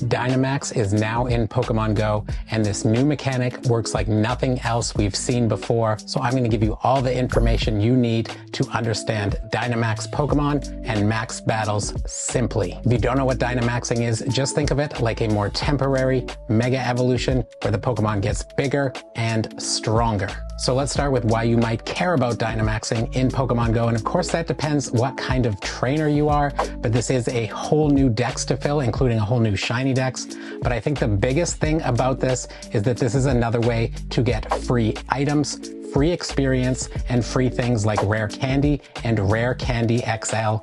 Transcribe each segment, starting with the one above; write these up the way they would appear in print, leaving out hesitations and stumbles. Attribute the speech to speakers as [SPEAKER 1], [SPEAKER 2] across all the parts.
[SPEAKER 1] Dynamax is now in Pokemon Go, and this new mechanic works like nothing else we've seen before. So I'm going to give you all the information you need to understand Dynamax Pokemon and max battles simply. If you don't know what Dynamaxing is, just think of it like a more temporary mega evolution where the Pokemon gets bigger and stronger. So let's start with why you might care about Dynamaxing in Pokemon Go. And of course that depends what kind of trainer you are, but this is a whole new dex to fill, including a whole new shiny dex. But I think the biggest thing about this is that this is another way to get free items, free experience, and free things like Rare Candy and Rare Candy XL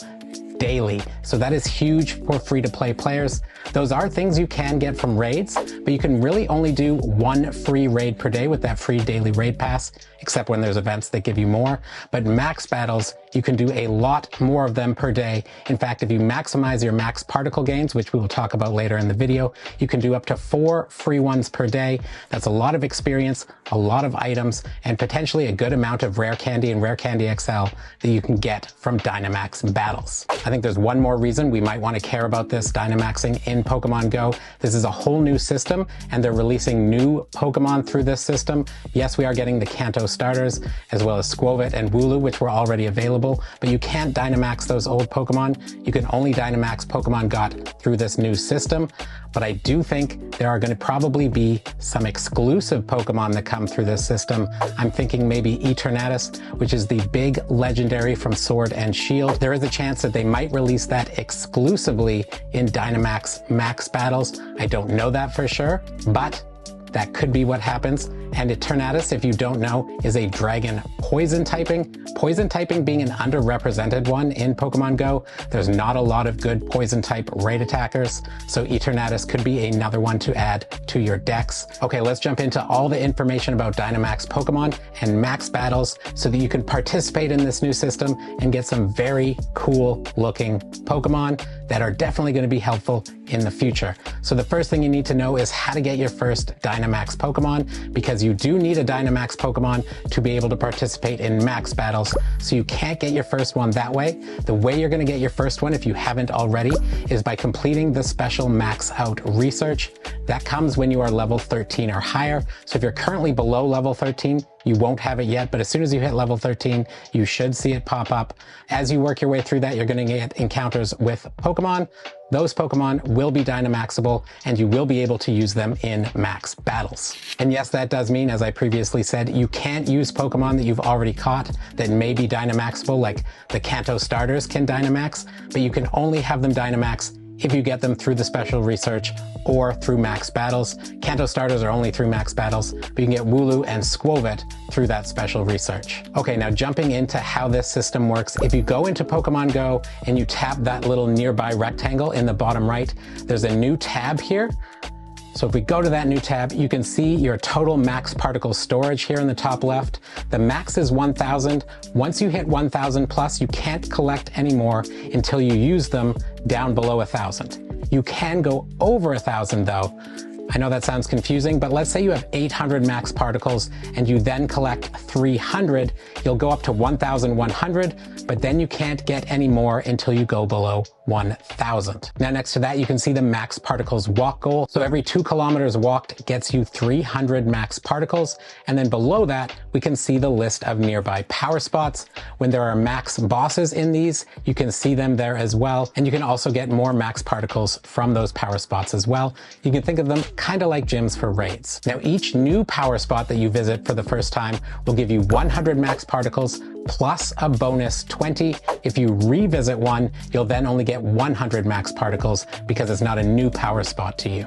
[SPEAKER 1] daily. So that is huge for free-to-play players. Those are things you can get from raids, but you can really only do one free raid per day with that free daily raid pass, except when there's events that give you more. But max battles, you can do a lot more of them per day. In fact, if you maximize your max particle gains, which we will talk about later in the video, you can do up to 4 free ones per day. That's a lot of experience, a lot of items, and potentially a good amount of Rare Candy and Rare Candy XL that you can get from Dynamax battles. I think there's one more reason we might want to care about this Dynamaxing in Pokemon Go. This is a whole new system, and they're releasing new Pokemon through this system. Yes, we are getting the Kanto starters, as well as Squovit and Wooloo, which were already available, but you can't Dynamax those old Pokemon. You can only Dynamax Pokemon got through this new system. But I do think there are going to probably be some exclusive Pokemon that come through this system. I'm thinking maybe Eternatus, which is the big legendary from Sword and Shield. There is a chance that they might release that exclusively in Dynamax Max battles. I don't know that for sure, but that could be what happens. And Eternatus, if you don't know, is a dragon poison typing. Poison typing being an underrepresented one in Pokemon Go. There's not a lot of good poison type raid attackers, so Eternatus could be another one to add to your dex. Okay, let's jump into all the information about Dynamax Pokemon and max battles so that you can participate in this new system and get some very cool looking Pokemon that are definitely going to be helpful in the future. So the first thing you need to know is how to get your first Dynamax Pokemon, because you do need a Dynamax Pokemon to be able to participate in max battles. So you can't get your first one that way. The way you're going to get your first one, if you haven't already, is by completing the special max out research. That comes when you are level 13 or higher. So if you're currently below level 13, you won't have it yet, but as soon as you hit level 13, you should see it pop up. As you work your way through that, you're going to get encounters with Pokemon. Those Pokemon will be Dynamaxable, and you will be able to use them in max battles. And yes, that does mean, as I previously said, you can't use Pokemon that you've already caught that may be Dynamaxable, like the Kanto starters can Dynamax, but you can only have them Dynamax if you get them through the special research or through max battles. Kanto starters are only through max battles, but you can get Wooloo and Squovit through that special research. Okay, now jumping into how this system works. If you go into Pokemon Go and you tap that little nearby rectangle in the bottom right, there's a new tab here. So if we go to that new tab, you can see your total max particle storage here in the top left. The max is 1,000. Once you hit 1,000 plus, you can't collect anymore until you use them down below 1,000. You can go over 1,000 though. I know that sounds confusing, but let's say you have 800 max particles and you then collect 300, you'll go up to 1,100, but then you can't get any more until you go below 1,000. Now next to that, you can see the max particles walk goal. So every 2 kilometers walked gets you 300 max particles. And then below that, we can see the list of nearby power spots. When there are max bosses in these, you can see them there as well. And you can also get more max particles from those power spots as well. You can think of them kind of like gyms for raids. Now each new power spot that you visit for the first time will give you 100 max particles plus a bonus 20. If you revisit one, you'll then only get 100 max particles because it's not a new power spot to you.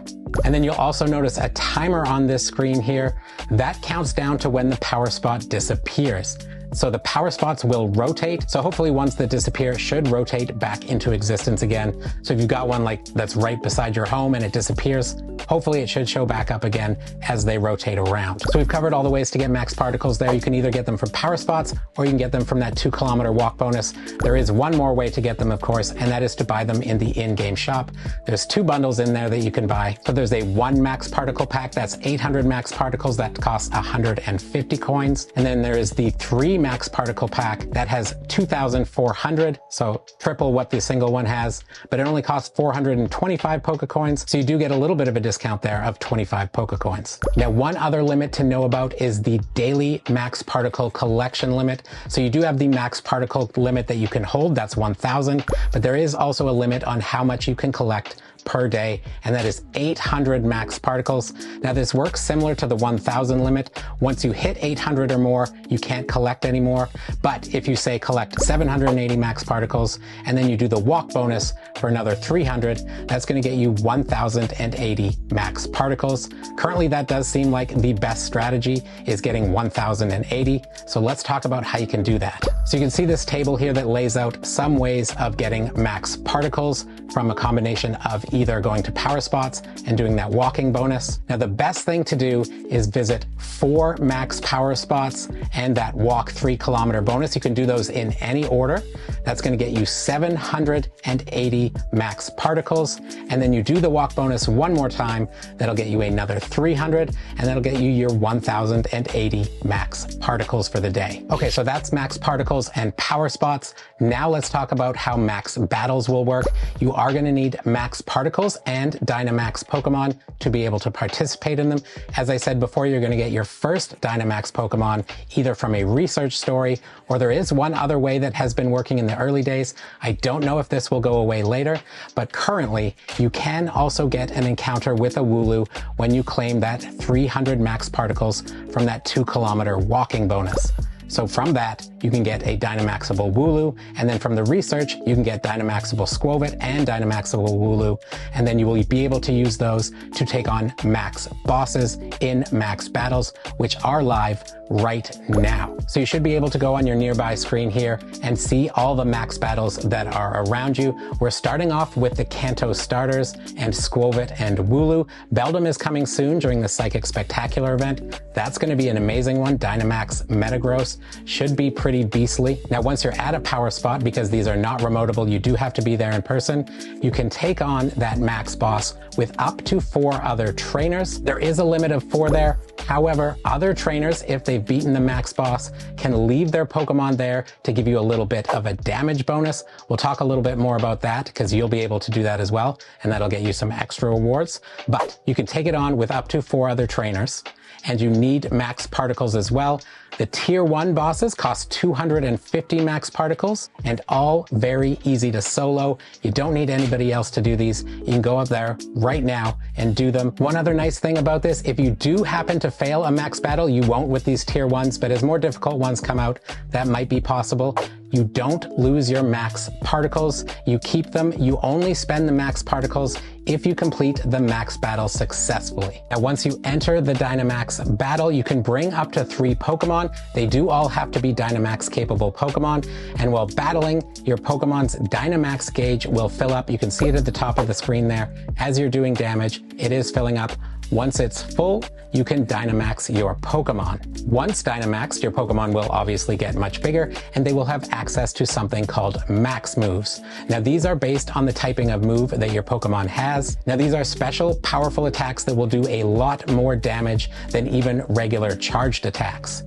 [SPEAKER 1] And then you'll also notice a timer on this screen here. That counts down to when the power spot disappears. So the power spots will rotate. So hopefully once they disappear, it should rotate back into existence again. So if you've got one like that's right beside your home and it disappears, hopefully it should show back up again as they rotate around. So we've covered all the ways to get max particles there. You can either get them from power spots or you can get them from that 2-kilometer walk bonus. There is one more way to get them, of course, and that is to buy them in the in-game shop. There's 2 bundles in there that you can buy. So there's a 1 max particle pack, that's 800 max particles, that costs 150 coins. And then there is the 3 max particle pack that has 2,400, so triple what the single one has, but it only costs 425 Pokecoins, so you do get a little bit of a discount there of 25 Pokecoins. Now, one other limit to know about is the daily max particle collection limit. So you do have the max particle limit that you can hold, that's 1,000, but there is also a limit on how much you can collect per day, and that is 800 max particles. Now this works similar to the 1,000 limit. Once you hit 800 or more, you can't collect anymore. But if you say collect 780 max particles, and then you do the walk bonus for another 300, that's going to get you 1,080 max particles. Currently, that does seem like the best strategy is getting 1,080. So let's talk about how you can do that. So you can see this table here that lays out some ways of getting max particles from a combination of either going to power spots and doing that walking bonus. Now, the best thing to do is visit 4 max power spots and that walk 3-kilometer bonus. You can do those in any order. That's going to get you 780 max particles. And then you do the walk bonus one more time. That'll get you another 300, and that'll get you your 1,080 max particles for the day. Okay, so that's max particles and power spots. Now let's talk about how max battles will work. You are going to need max particles and Dynamax Pokemon to be able to participate in them. As I said before, you're going to get your first Dynamax Pokemon either from a research story, or there is one other way that has been working in the early days. I don't know if this will go away later, but currently you can also get an encounter with a Wooloo when you claim that 300 max particles from that 2-kilometer walking bonus. So from that, you can get a Dynamaxable Wooloo, and then from the research, you can get Dynamaxable Squovit and Dynamaxable Wooloo, and then you will be able to use those to take on max bosses in max battles, which are live right now. So you should be able to go on your nearby screen here and see all the max battles that are around you. We're starting off with the Kanto starters and Squovit and Wooloo. Beldum is coming soon during the Psychic Spectacular event. That's going to be an amazing one. Dynamax Metagross should be pretty beastly. Now, once you're at a power spot, because these are not remotable, you do have to be there in person, you can take on that max boss with up to 4 other trainers. There is a limit of 4 there. However, other trainers, if they've beaten the max boss, can leave their Pokemon there to give you a little bit of a damage bonus. We'll talk a little bit more about that because you'll be able to do that as well, and that'll get you some extra rewards. But you can take it on with up to 4 other trainers, and you need max particles as well. The tier 1 bosses cost 250 max particles, and all very easy to solo. You don't need anybody else to do these. You can go up there right now and do them. One other nice thing about this, if you do happen to fail a max battle, you won't with these tier 1s, but as more difficult ones come out, that might be possible. You don't lose your max particles. You keep them. You only spend the max particles if you complete the max battle successfully. Now, once you enter the Dynamax battle, you can bring up to 3 Pokemon. They do all have to be Dynamax capable Pokemon. And while battling, your Pokemon's Dynamax gauge will fill up. You can see it at the top of the screen there. As you're doing damage, it is filling up. Once it's full, you can Dynamax your Pokemon. Once Dynamaxed, your Pokemon will obviously get much bigger, and they will have access to something called max moves. Now, these are based on the typing of move that your Pokemon has. Now, these are special, powerful attacks that will do a lot more damage than even regular charged attacks.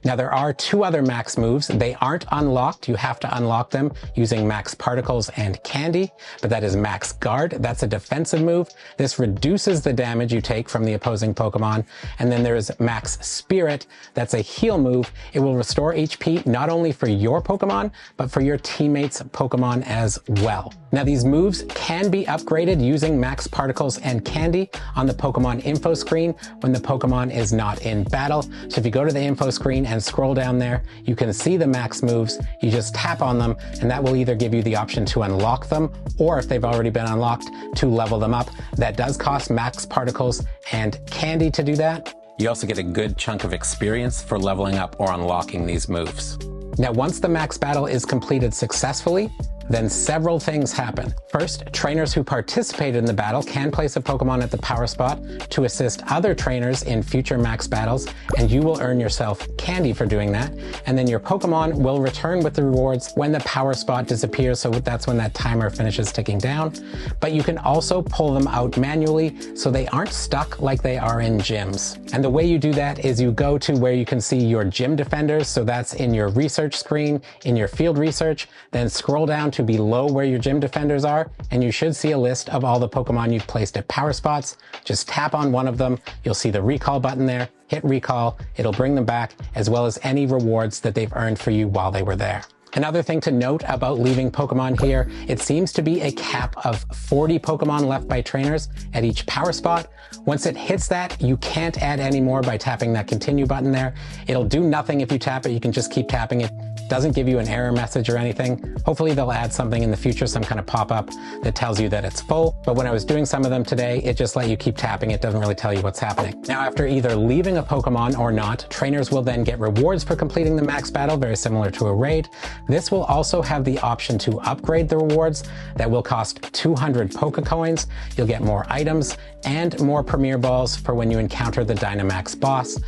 [SPEAKER 1] Now, there are 2 other max moves. They aren't unlocked. You have to unlock them using max particles and candy, but that is max guard. That's a defensive move. This reduces the damage you take from the opposing Pokemon. And then there is max spirit. That's a heal move. It will restore HP not only for your Pokemon, but for your teammates' Pokemon as well. Now, these moves can be upgraded using max particles and candy on the Pokemon info screen when the Pokemon is not in battle. So if you go to the info screen and scroll down there, you can see the max moves. You just tap on them, and that will either give you the option to unlock them, or if they've already been unlocked, to level them up. That does cost max particles and candy to do that. You also get a good chunk of experience for leveling up or unlocking these moves. Now, once the max battle is completed successfully, then several things happen. First, trainers who participated in the battle can place a Pokemon at the power spot to assist other trainers in future max battles, and you will earn yourself candy for doing that. And then your Pokemon will return with the rewards when the power spot disappears, so that's when that timer finishes ticking down. But you can also pull them out manually so they aren't stuck like they are in gyms. And the way you do that is you go to where you can see your gym defenders, so that's in your research screen, in your field research, then scroll down to below where your gym defenders are, and you should see a list of all the Pokemon you've placed at power spots. Just tap on one of them, you'll see the recall button there, hit recall, it'll bring them back, as well as any rewards that they've earned for you while they were there. Another thing to note about leaving Pokemon here, it seems to be a cap of 40 Pokemon left by trainers at each power spot. Once it hits that, you can't add any more by tapping that continue button there. It'll do nothing if you tap it, you can just keep tapping it. Doesn't give you an error message or anything. Hopefully they'll add something in the future, some kind of pop-up that tells you that it's full. But when I was doing some of them today, it just let you keep tapping. It doesn't really tell you what's happening. Now, after either leaving a Pokemon or not, trainers will then get rewards for completing the max battle, very similar to a raid. This will also have the option to upgrade the rewards that will cost 200 Pokecoins. You'll get more items and more Premier Balls for when you encounter the Dynamax boss.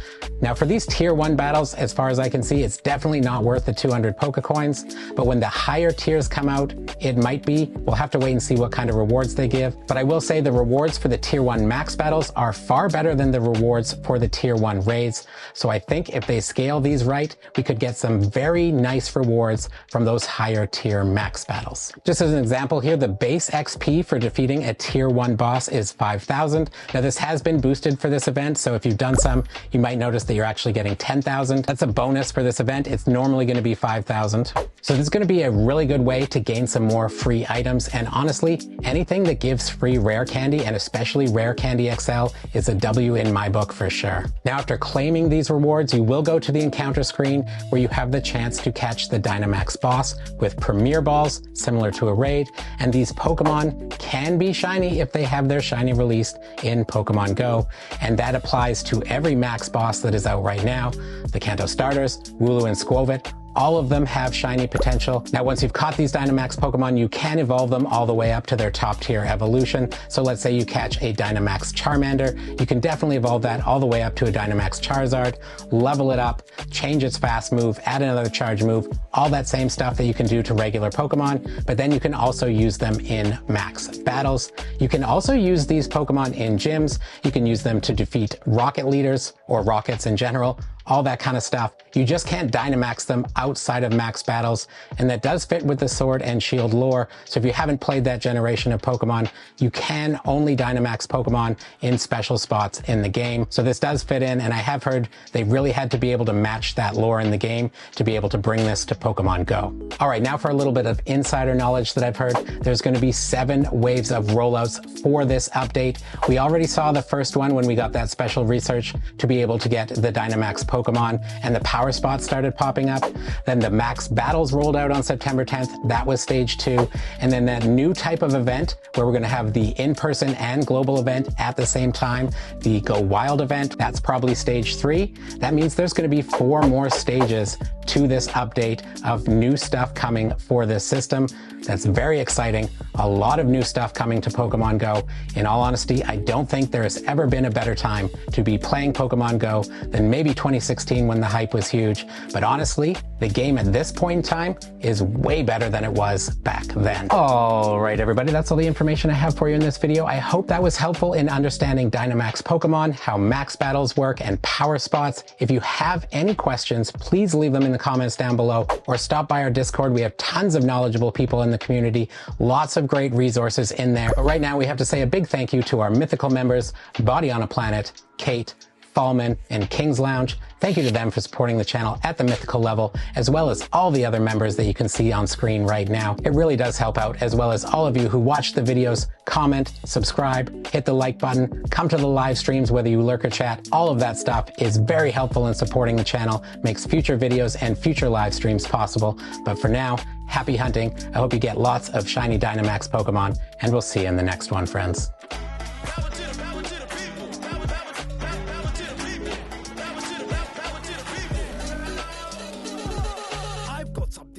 [SPEAKER 1] Now for these tier 1 battles, as far as I can see, it's definitely not worth the 200 Pokecoins, but when the higher tiers come out, it might be. We'll have to wait and see what kind of rewards they give. But I will say the rewards for the tier 1 max battles are far better than the rewards for the tier 1 raids. So I think if they scale these right, we could get some very nice rewards from those higher tier max battles. Just as an example here, the base XP for defeating a tier 1 boss is 5,000. Now this has been boosted for this event, so if you've done some, you might notice that you're actually getting 10,000. That's a bonus for this event. It's normally going to be 5,000. So this is going to be a really good way to gain some more free items, and honestly, anything that gives free rare candy, and especially rare candy XL, is a W in my book for sure. Now after claiming these rewards, you will go to the encounter screen where you have the chance to catch the Dynamax boss with Premier Balls, similar to a raid, and these Pokemon can be shiny if they have their shiny released in Pokemon Go, and that applies to every max boss that is out right now. The Kanto starters, Wooloo and Squovit, all of them have shiny potential. Now, once you've caught these Dynamax Pokemon, you can evolve them all the way up to their top tier evolution. So let's say you catch a Dynamax Charmander, you can definitely evolve that all the way up to a Dynamax Charizard, level it up, change its fast move, add another charge move, all that same stuff that you can do to regular Pokemon, but then you can also use them in max battles. You can also use these Pokemon in gyms. You can use them to defeat rocket leaders or rockets in general, all that kind of stuff. You just can't Dynamax them outside of max battles, and that does fit with the Sword and Shield lore. So if you haven't played that generation of Pokemon, you can only Dynamax Pokemon in special spots in the game. So this does fit in, and I have heard they really had to be able to match that lore in the game to be able to bring this to Pokemon Go. All right, now for a little bit of insider knowledge that I've heard. There's going to be 7 waves of rollouts for this update. We already saw the first one when we got that special research to be able to get the Dynamax Pokemon, and the power spots started popping up. Then the max battles rolled out on September 10th. That was stage 2. And then that new type of event where we're going to have the in-person and global event at the same time, the Go Wild event, that's probably stage 3. That means there's going to be 4 more stages to this update of new stuff coming for this system. That's very exciting. A lot of new stuff coming to Pokemon Go. In all honesty, I don't think there has ever been a better time to be playing Pokemon Go than maybe 2016 when the hype was huge. But honestly, the game at this point in time is way better than it was back then. All right, everybody, that's all the information I have for you in this video. I hope that was helpful in understanding Dynamax Pokemon, how max battles work, and power spots. If you have any questions, please leave them in the comments down below, or stop by our Discord. We have tons of knowledgeable people in the community, lots of great resources in there. But right now we have to say a big thank you to our mythical members, Body on a Planet, Kate, Fallman, and King's Lounge. Thank you to them for supporting the channel at the mythical level, as well as all the other members that you can see on screen right now. It really does help out, as well as all of you who watch the videos, comment, subscribe, hit the like button, come to the live streams, whether you lurk or chat. All of that stuff is very helpful in supporting the channel, makes future videos and future live streams possible. But for now, happy hunting. I hope you get lots of shiny Dynamax Pokemon, and we'll see you in the next one, friends.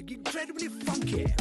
[SPEAKER 2] Incredibly funky.